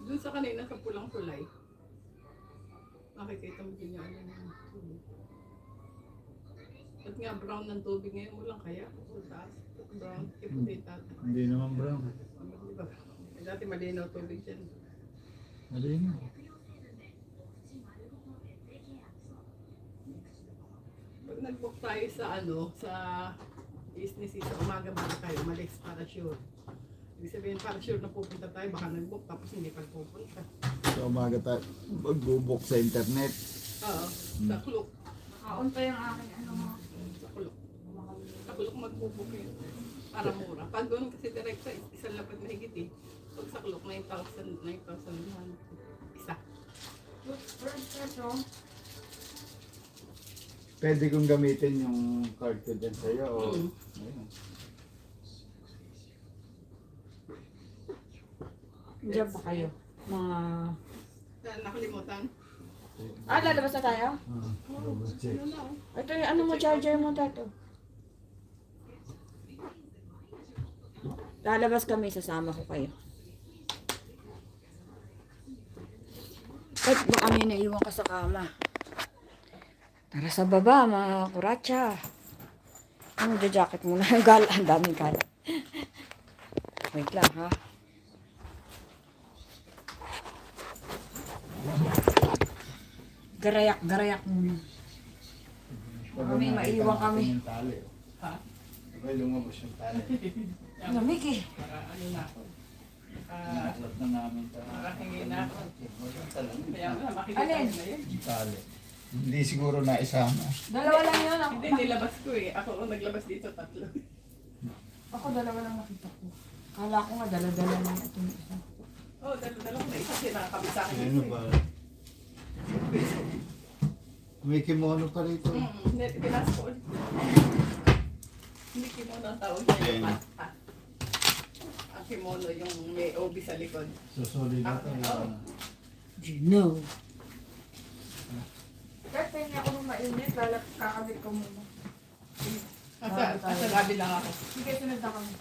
Doon sa kanina sa pulang kulay. Makikita mo din yung ano ng tubig. At nga brown ng tubig ngayon, walang kaya. Sa taas, brown, iputita. Hindi naman brown. Diba? Dati malinaw tubig dyan. Malinaw. Pag nag-book tayo sa ano, sa business sa umaga bago tayo umalis para sure. Ibig sabihin para sure na pupunta tayo, baka nag-book tapos hindi pa pupunta. So umaga tayo mag-book sa internet. Oo, sa Klook. Nakaon pa yung aking ano mo. Sa Klook. Sa Klook mag-book yun. Para mura. Pag doon kasi direkta, isang lapad na higit eh. Pag sa Klook, 9,000 isa. First peso. Pwede kong gamitin yung card ko dyan sa'yo o... Ayun. Diyan ba kayo? Mga... Nakalimutan. lalabas na tayo? Double check. Ano na oh. Ito yung ano mo, charger mo dito. Lalabas kami, sasama ko kayo. Ba't ba kami naiwan ka sa kama? Tara sa baba, mga kuratsa. Ano, jacket mo na. Gala, ang daming gala. Wait lang, ha? Garayak muna. Kami, maiwan kami. Yung tali. Ha? Sabay lumabas yung tali. Lamig eh. Para ano na ako. Naklat na namin sa... Hingi na ako. Kaya nga, makikita Alin? ko na yun. Yung tali. Hindi siguro na isama. Dalawa lang yun. Hindi, nilabas ko eh. Ako ang naglabas dito, tatlo. Ako dalawa lang nakita ko. Kala ko nga dala-dala na itong isa. Oo, dalawa ko na isa siya nakakabit sa akin. Ano ba? May kimono pa rito. Pinas ko ulit. Hindi kimono ang tawag niya yung pata. Ang kimono yung may obi sa likod. Susuli na ito. Gino. Kahit hindi ako nung mainit, kakabit ko muna. Sa gabi lang ako. Sige, sunod na kami.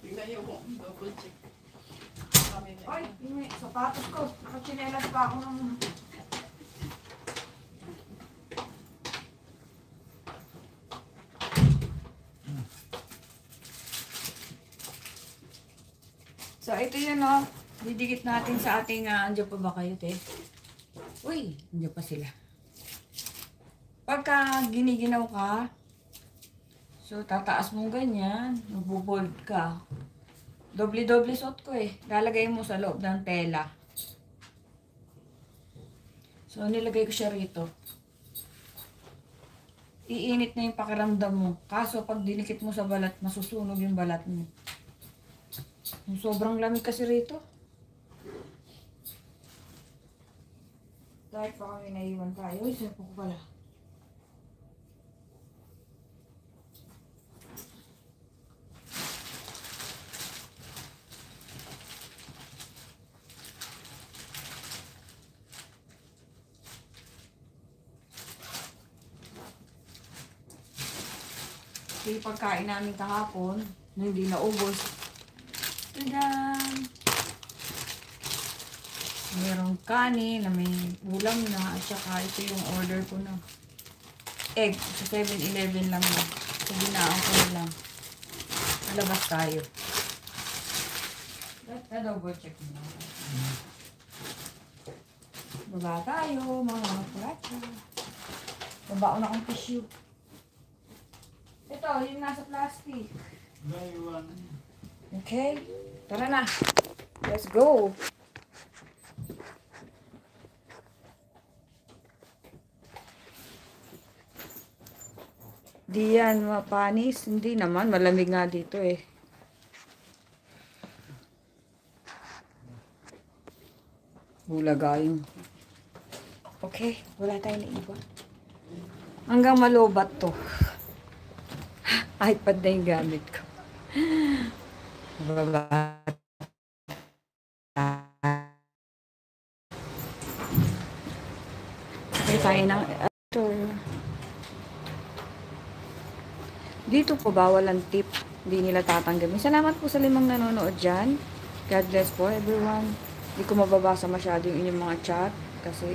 Tingnan niyo kung double check. Kami na. Ay, yung sapatos ko. Nakachinelas pa ako ng... So, ito yun, no. Didikit natin sa ating, andyan pa ba kayo, te? Uy, andyan pa sila. Pagka giniginaw ka, so tataas mo ganyan, magbubold ka. Doble-doble suot ko eh. Lalagay mo sa loob ng tela. So, nilagay ko siya rito. Iinit na yung pakiramdam mo. Kaso, pag dinikit mo sa balat, masusunog yung balat mo. Sobrang lamig kasi rito. Dahil pa kami naiwan tayo. Uy, saan ko pala? Yung pagkain namin kahapon, na hindi naubos. Tadaan! Merong kanin na may ulam na at saka ito yung order ko na egg sa 7-Eleven lang na. So, dinaan ko na lang. Malabas tayo. Double check mo. Baba tayo, mga kuratsa. Babaon akong tissue. Ito, yung nasa plastic. Naiwan. Okay, tara na. Let's go. Di yan mapanis. Hindi naman, malamig nga dito eh. Bulaga yung... Okay, wala tayong naiwan. Hanggang malobat to. iPad na yung gamit ko. Baba. Okay, tayo ng ito. Dito po bawal ang tip. Hindi nila tatanggapin. Salamat po sa 5 nanonood dyan. God bless po everyone. Hindi ko mababasa masyado yung inyong mga chat kasi